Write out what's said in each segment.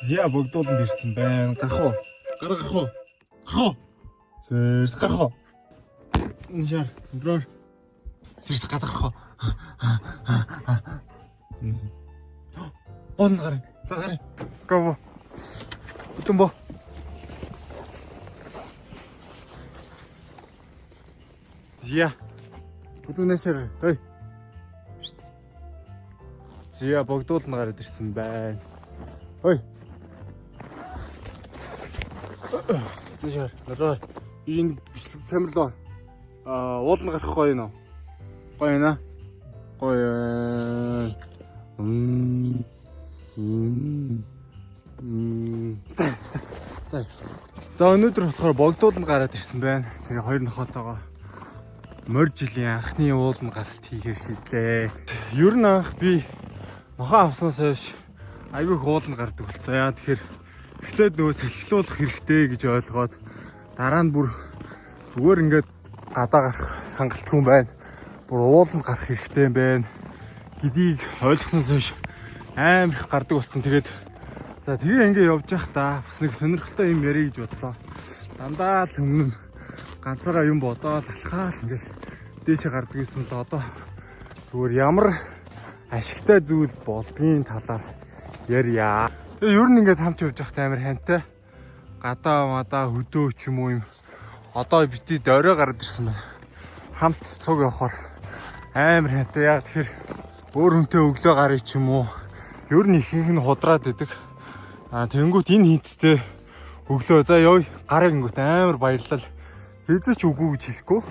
Зя богдууланд ирсэн байна. Гарах уу? Гарах уу? Гарах уу? Сэрс гарах уу? Ншаар, брор. Сэрс гарах уу? Он гараа. За гараа. Го. Бүтэн бо. Зя. Бүтэнэсэр. Ой. Зя богдууланд гараад ирсэн байна. Ой. Ншаар, брор. Энэ бичлэг камерлоо. Уулна гарах гоё юм уу? Гоё наа. Гоё. За өнөөдөр болохоор богдууланд гараад ирсэн байна. Тэгээ хоёр нохотойгоо морь жилийн анхны уулна гаралт хийхээр шийдлээ. Ер нь анх би нохоо авснаас хойш айгүй их уулна гардаг болсон. Яа тэгэхээр эхлээд нөгөө салхилуулах хэрэгтэй гэж ойлгоод дараа нь бүр зүгээр ингээд гадаа гарах хангалтгүй юм байна. Бүр ууланд гарах хэрэгтэй юм байна гэдгийг ойлгосноос хойш амар их гардаг болсон. Тэгээд за тэгээ ингээд явж явах та бас нэг сонирхолтой юм ярих гэж бодлоо. Дандаа л өмнө ганцаараа юм бодоод алхаал ингээд дээшээ гардаг гэсэн л одоо зүгээр ямар ашигтай зүйл болдгийн талаар ярья. Тэгээ ер нь ингээд хамт явж явах амар хантай. Гадаа мадаа хөдөө ч юм уу юм. Одоо бити дөрөө гараад ирсэн байна. Хамт цуг явахаар амар хантай. Яг тэгэхээр өөр хүнтэй өглөө гарыг ч юм уу. Ер нь ихэнх нь худраад идэг. Тэнгүүт энэ хинттэй өглөө за ёо гарыг ингүүт амар баярлал. Хизээч үгүй гэж хэлэхгүй.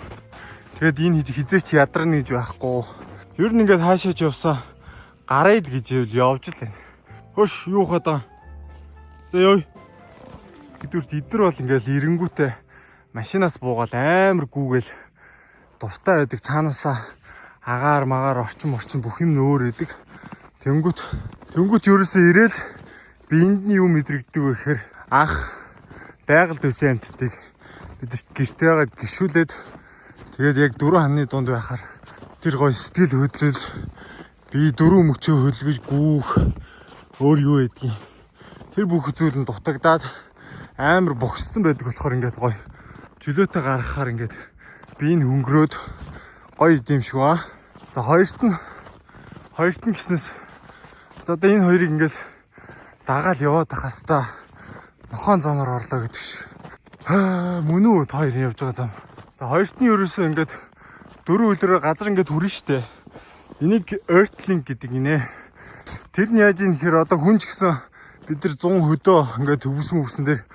Тэгэд энэ хизээч ядарна гэж байхгүй. Ер нь ингээд хаашаач явсаа гараад гэж явж л байна. Хөш юу хадаа. За ёо. Эдгээр бол ингээд эренгүүтээ машинаас буугаал амар гүүгээл дуртай байдаг. Цаанаасаа агаар магаар орчин бүх юм нөөр байдаг. Тэнгүүт ерөөсөө ирээл би энд нь юу мэдрэгдэг вэ гэхээр анх байгаль төсөө амттыг бид гэртээгээд гişүүлээд тэгээд яг 4 ханы дунд байхаар тэр гоё сэтгэл хөдлөл би 4 мөчөө хөдөлгөж гүүх өөр юу байдгийг тэр бүх зүйл нь дутагдаад амар бохиссан байдаг болохоор ингээд гоё чөлөөтэй гаргахаар ингээд би энэ хөнгөрөөд гоё идэм шиг ба. За хоёрт нь гиснээс за одоо энэ хоёрыг ингээд дагаал яваад хастаа нохон замаар орлоо гэдэг шиг. Мөн үү та хоёр явж байгаа зам. За хоёрт нь ерөөсөө ингээд 4 үлрээ газар ингээд хүрнэ штэ. Энийг Earthlink гэдэг гинэ. Тэр нь яаж юм гэхээр одоо хүн ч гэсэн бид нар 100 хөдөө ингээд төвсөн дээр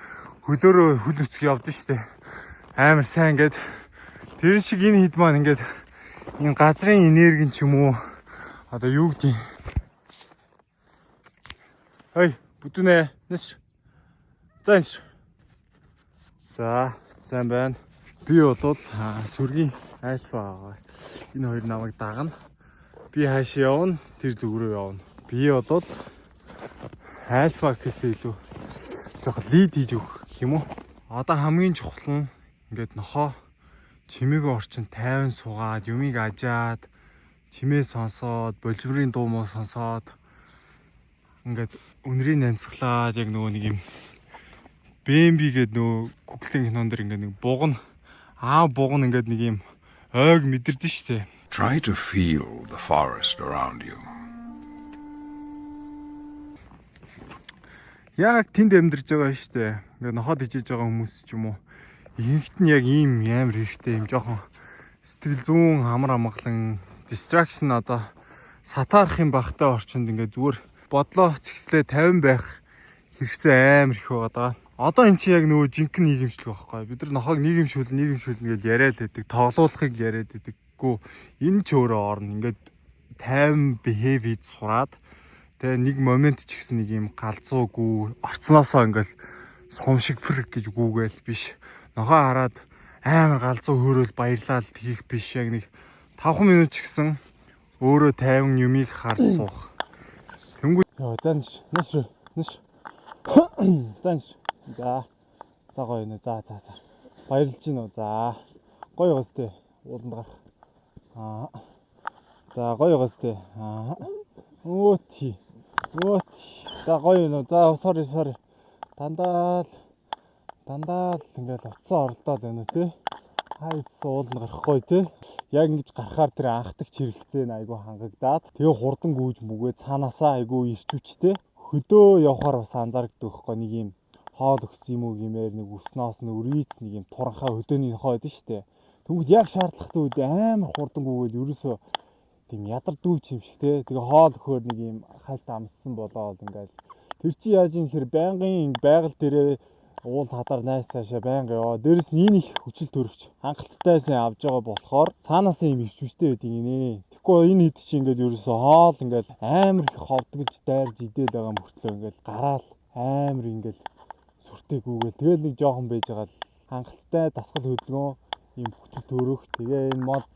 хөлөөрөө хөл нүцг явдсан штэ. Амар сайн ингээд тэр шиг энэ хэд маань ингээд энэ газрын энерги ч юм уу одоо юу гэдэг. Хей бүтүнэ нэс. За сайн байна. Би бол сүргийн альфа. Энэ хоёр намайг дагна. Би хаашаа явна, тэр зүг рүү явна. Би бол альфа гэхээс илүү жоохон лид хийж өгөх гэх юм уу. Одоо хамгийн чухал нь ингээд нохоо чимээгүй орчин тайван суугаад, юмыг ажаад, чимээ сонсоод, болжмрын дуу муу сонсоод ингээд үнрийг намсгалаад яг нөгөө нэг юм Бэмби гэдэг нөгөө Google-ийн кинон дэр ингээд нэг бугна ингээд нэг юм ойг мэдэрдэн штэ. Try to feel the forest around you. Яг тэнд амьдарч байгаа штэ. Ингээд нохоод ижиж байгаа хүмүүс ч юм уу. Ихэнхт нь яг ийм амар хэрэгтэй юм жоохон сэтгэл зүүн амар амгалан distraction одоо сатаарах юм багтай орчинд ингээд зүгээр бодлоо цэгцлээ 50 байх хэрэгцээ амар их байгаа. Одоо эн чинь яг нөгөө жинхэнэ нийгэмшлэг байхгүй. Бид нар нохоог нийгэмшүүлнэ гэж яриад байдаг, тоглоулахыг яриад байдаггүй. Энэ ч өөрөө орно. Ингээд 50 behave хийж сураад тэгээ нэг момент ч гэсэн нэг юм галзуугүй орцноосоо ингээд сумшиг фрэг гэж гүүгээл биш. Нохоо хараад амар галзуу хөөрөөл баярлал тгийх биш. Яг нэг 5 минут ч гэсэн өөрөө 50 юмыг харж суух. Тэнгүү яа занш нэш. Занш. За гоё нэ. За. Баярлж гинөө. За. Гоё гостэй. Ууланд гарах. За гоё гостэй. Өөти. За гоё нөө. За sorry. Дандаа л ингээл уцсан оролдоод байна үү те. Хайц ууланд гарах гоё те. Яг ингэж гарахаар тэр анхдагч хэрэгцээ нь айгүй хангагдаад тэгээ хурдан гүйж мүгээ цаанаасаа айгүй ирч хүчтэй хөдөө явахаар бас анзаардаг байхгүй нэг юм хоол өгсөн юм уу гэмээр нэг өснөөс нь өрийц нэг юм туранхаа хөдөөний хойд нь штэ. Тэнгүүд яг шаардлагатай үед амар хурдан гүйгээл ерөөсөө тийм ядардгүй юм шиг те. Тэгээ хоол өгөхөр нэг юм хальт амссан болоод ингээл тэр чи яаж юм хэр байнгын байгаль дээрээ уул хадар найс цаашаа байнга яваа. Дээрэс нь энэ их хүчил төрөгч хангалттай авж байгаа болохоор цаанаас юм их хүчтэй байдаг гинэ. Тэгэхгүй энэ хэд чи ингээд ерөөсөө хоол ингээд амар их ховдголж дайрж идэл байгаа мөртлөө ингээд гараал амар ингээд сүртээгүүгээл тэгэл нэг жоохон байж байгаа л хангалттай дасгал хөдөлгөөн юм хүчил төрөх тэгээ энэ мод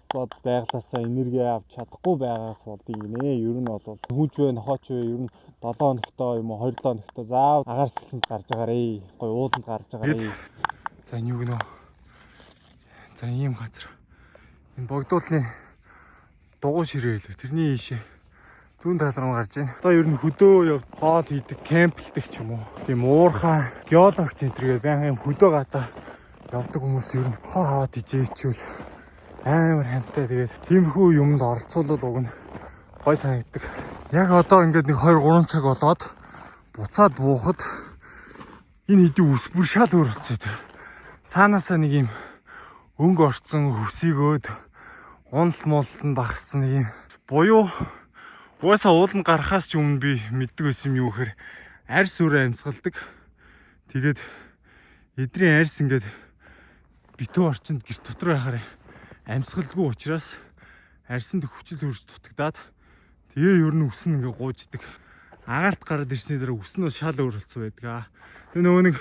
байглаасаа энерги авч чадахгүй байгаас болдгийг гинэ. Ер нь бол хүнч вэ нохооч вэ ер нь 7 хоногтой юм уу 2 7 хоногтой заав агаар сэлэнд гарч байгаарэ. Гой ууланд гарч байгаарэ. За энэ юу гэнэ? За ийм газар. Энэ богдуулны дугуй ширээ хэлв. Тэрний ийшээ зүүн тал руу гарч байна. Одоо ер нь хөдөө яв хоол хийдэг, кемплдэг ч юм уу. Тийм уурхай, геологч энтергээ баян юм хөдөө гадаа явдаг хүмүүс ер нь хоо хаваад ижээчүүл амар хамтай тэгээд тиймэрхүү юмд оролцуулаад уг нь гой санагддаг. Яг одоо ингээд нэг 2 3 цаг болоод буцаад буухад энэ хэдийн ус бүр шал өөр болцоод. Цаанаасаа нэг юм өнгө орцсон хөсөөгөөд унал муултанд багассан нэг юм буюу угаасаа ууланд гарахаас ч өмнө би мэддэг байсан юм юу гэхээр арьс өрөө амьсгалдаг. Тэгээд эдрийн арьс ингээд битүү орчинд гэрт дотор байхаар амьсгалгүй учраас арьсанд хүчил төрж дутагдаад тэгээ ер нь ус нь ингээ гуйждаг. Агаарт гараад ирсний дараа ус нь шал өөр болцсон байдаг. Тэгээ нөгөө нэг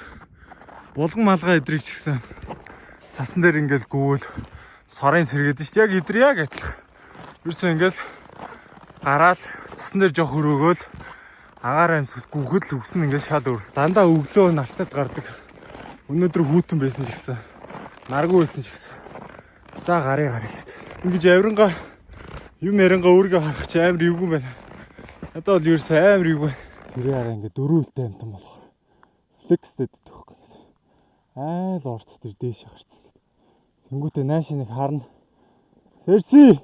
булган малгай эдрийг ч гэсэн цасан дээр ингээл гүвэл сорын сэргээд шүү дээ. Яг эдэр яг адилхан. Ерөөсөө ингээл гараал цасан дээр жоох өрөөгөөл агаар амьсгал гүхэд л ус нь ингээл шал өөр. Дандаа өглөө нарцаад гардаг. Өнөөдөр хүүтэн байсан ч гэсэн наргүй байсан ч гэсэн. За гарыг гэдэг. Ингэж авиранга юм ярианга өөргөө харах чи амар эвгүй байна. Одоо бол ерөөсөө амар эвгүй. Тэр яараа ингээ дөрүүлтэй амтан болохоор флекстэд төгөх юм. Айл орд тэр дээш гарцсан. Тэнгүүтээ нааши нэг харна. Ферси.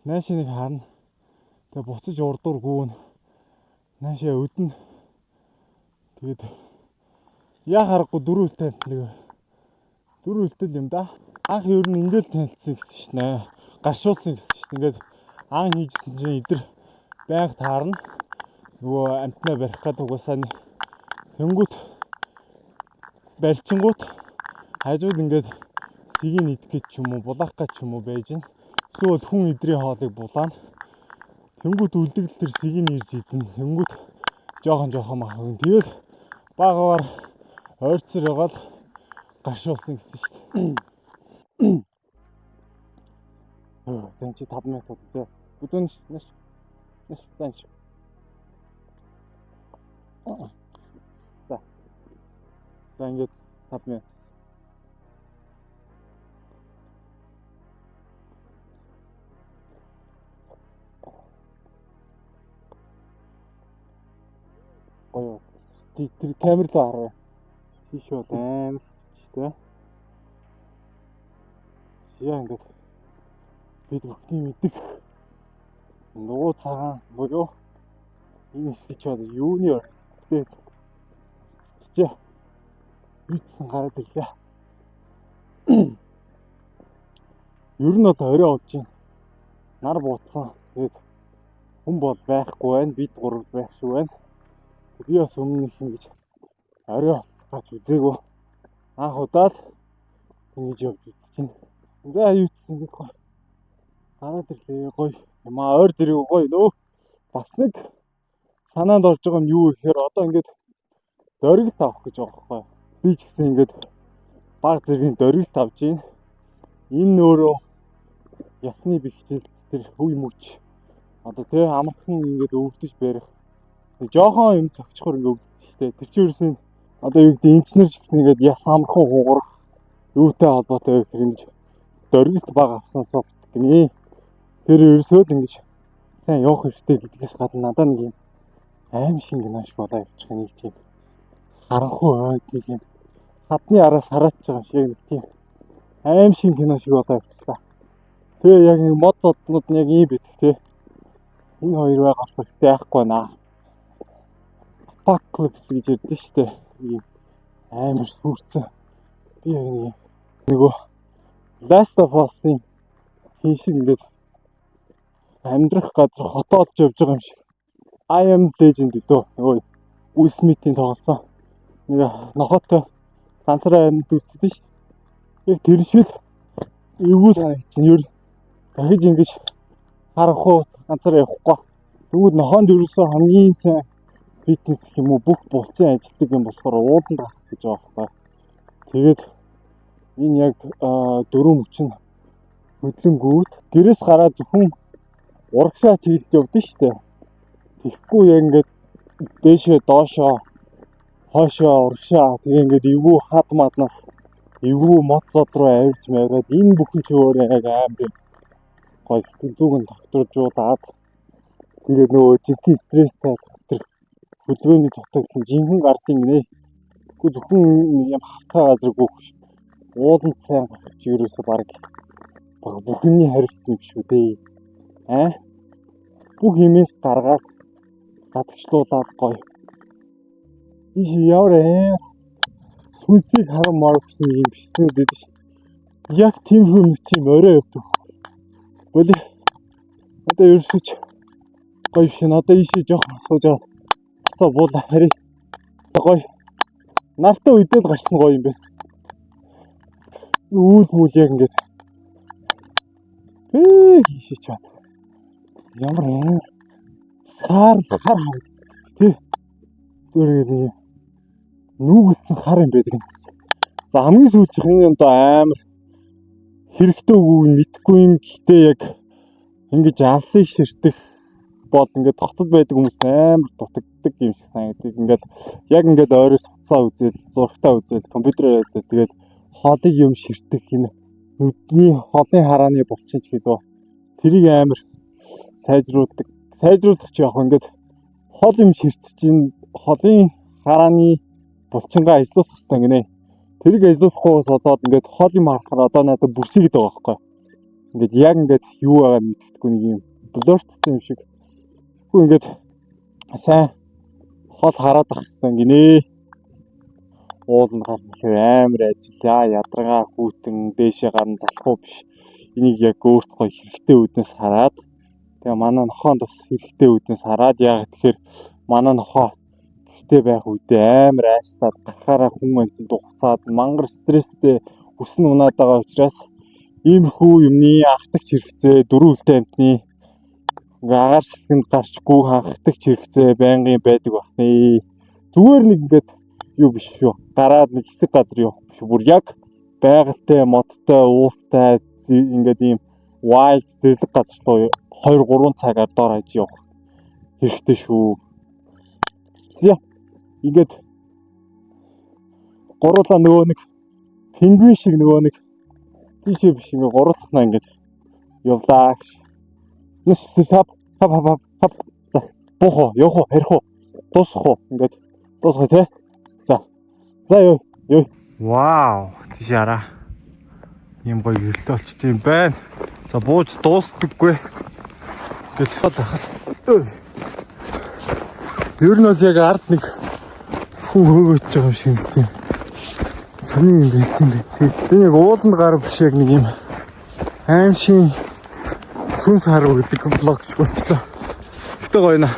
Нааши нэг харна. Тэгээ буцаж урдуур гүүн. Наашаа өдөн. Тэгээд яа харахгүй дөрүүлтэй амт нэг дөрүүлтэл юм да. Анх ер нь ингээл танилцсан гэсэн шнэ. Гаршуулсан гэсэн шнэ. Ингээд ан хийжсэн чинь эдэр байнга таарна. Нөгөө амтнаа барих гэдэг угаасаа тэнгүүт барьчингууд хажууд ингээд сийг идэх гэж ч юм уу булаах гэж ч юм уу байж гэн. Эсвэл хүн эдрийн хоолыг булаана. Тэнгүүт үлдэгдэл тэр сийг ирж идэн. Тэнгүүт жоохон махаг. Тэгэл багаваар ойрцор яваал гаршуулсан гэсэн шүү дээ. Сэн чи 5 минут үзээ. Бүдүүн нэш. Тэнч. За. За ингээд 5 минут. Ой. Тэр камер руу хараа. Тийш бол амар шүү дээ. Яа ингээд бид бүхний мэддэг нуу цагаан буюу энэ скетч бол юуны оролцоо чичээ битсэн гараад ирлээ. Ер нь бол орой болж байна. Нар бууцсан. Тэгээд хүн бол байхгүй байна. Бид гурав байх шиг байна. Би бас өмнө их ингэж орой гаж үзээгүй. Анх удаа л ингэж явж үзэж байна. За юуцсан гэх гараад ирлээ гоё. Ямаа ойр дэрэг гоё нөө. Бас нэг санаанд орж байгаа нь юу гэхээр одоо ингээд дөргил тавах гэж байгаа байхгүй. Би ч гэсэн ингээд баг зэргийн дөргил тавж байна. Энэ өөрөө ясны бэхжил тэр үе мөч. Одоо тэ амархан ингээд өвдөж барих. Жохон юм цогцохор ингээд өвддөг шүү дээ. Тэр чинь ерөөсөө одоо юу гэдэг эмчнэр ч гэсэн ингээд яс амархан хугарах юутай холбоотой гэх юм. Дөргилт баг авсанаас бол гинэ. Тэр ерөөсөө л ингэж сайн явах хэрэгтэй гэдгээс гадна надад нэг юм Аим шиг кино шиг болоо явчих нэг тийм харанхуй нэг юм хадны араас харааж байгаа шиг нэг тийм аим шиг кино шиг болоо явчихлаа. Тэгээ яг нэг мод зоднууд нь яг ийм бит тий. Энэ хоёр байгаа хэрэгтэй яахгүй наа. Apocalypse гэж ярьдэн штэ. Ийм амар сүрцэн. Би яг нөгөө Last of Us-ийн хин шиг ингээд амьдрах газар хотоолж явж байгаа юм шиг. I am Legend лөө нөгөө Will Smith-ийн тоглосон. Нэг нохотой ганцаараа амьд үлдсэн шүү дээ. Яг тэр шиг эвгүй санагдчихна. Юу дахиж ингэж харахгүй ганцаараа явахгүй. Тэгвэл нохоонд ерөөсөө хамгийн сайн фитнес юм уу бүх булчин ажилтдаг юм болохоор ууданд гарах гэж байгаа байхгүй. Тэгээд энэ яг 4:30 хөдлөнгүүд гэрээс гараад зөвхөн урагшаа чиглэлд явдсан шүү дээ. Тэгэхгүй яг ингээд дээшээ доошоо хоошоо урагшаа тэгээ ингээд эвгүй хад маднаас эвгүй мод зод руу авирж маягаад энэ бүхэн ч өөрөө яг амар гой сэтгэл зүгэн тогтворжуулаад тэгээд нөгөө жинхэнэ стресстэй тэр хөдөлгөөний дутагдсан жинхэнэ гардыг нэ. Гэхдээ зөвхөн юм хавтгай газаргүй ууланд сайн гарах чи ерөөсөө баг бүхний хариулт юм шүү дээ. Бүх юмээс гаргаад гадагшлуулаад гоё. Иш яваа сүнсийг харамаар гэсэн юм бичлүүд байдаг ш. Яг тийм юм тийм орой явдаг. Болоо. Одоо ерөөсөж гоё шин одоо ийшээ жоох сууж аваад хацаа буула хари. Гоё. Нартай үедээ л гарсан гоё юм байна. Үүл мүл яг ингээд. Ийшээ чад. Ямар юм. Саар л хар тий. Зүгээр нэг нүүгэлцэн хар юм байдаг юм гэсэн. За хамгийн сүүлчийнх нь юм доо амар хэрэгтэй үгүй мэдхгүй юм. Гэхдээ яг ингэж алсыг ширтэх бол ингээд хотод байдаг хүмүүс амар дутагддаг юм шиг санагддаг. Ингээл яг ингээл ойроос суцаа үзэл, зургтаа үзэл, компьютерээр үзэл тэгэл хоолыг юм ширтэх энэ нүдний хоолын харааны булчин ч гэлөө тэрийг амар сайжруулдаг. Сайжруулах ч яг ингээд хоол юм ширтэж чинь хоолын харааны булчингаа ажиллуулах хэрэгтэй гинэ. Тэрийг ажиллуулахгүйгээс болоод ингээд хоол юм харахаар одоо надад бүрсэгэд байгаа байхгүй. Ингээд яг ингээд юу байгаа мэддэхгүй нэг юм блортцсан юм шиг. Тэгвэл ингээд сайн хоол хараад ах хэрэгтэй гинэ. Ууланд гарах амар ажиллаа, ядаргаа хүүтэн дээшээ гарна залхуу биш. Энийг яг өөрт гоё хэрэгтэй үднээс хараад тэгээ манай нохоонд бас хэрэгтэй үднээс хараад яг тэгэхээр манай нохоо гэртээ байх үедээ амар айслаад гарахаараа хүн амтнд хугацаад мангар стресстэй өснө унаад байгаа учраас иймэрхүү юмны ахтагч хэрэгцээ дөрвөлтэй амтны агаар сэлгэнд гарчгүй хангахтагч хэрэгцээ байнгын байдаг бахны. Зүгээр нэг ингээд юу биш шүү. Гараад нэг хэсэг газар явах биш. Бүр яг байгальтай, модтой, уултай ингээд ийм wild зэрлэг газар руу 2-3 цагаар доор хаяж явах хэрэгтэй шүү. Зя. Ингээд гурлаа нөгөө нэг пингвин шиг нөгөө нэг тийшээ биш ингээд гурлахнаа ингээд явлаа. Нэс хап. За. Бохоо, явах уу, харих уу? Дуусах уу? Ингээд дуусах тий. За ёо. Вау, тийш яра. Ийм гоё гэрэлтэй болчтой юм байна. За бууж дуустдаггүй. Гэл хахас. Ер нь бол яг ард нэг хүн хөөгөж байгаа юм шиг тийм. Сони юм байт юм бэ. Тэгээ яг ууланд гар биш яг нэг юм аимшиг сүнс харуу гэдэг блог ч болчихлоо. Гэтэ гоё наа.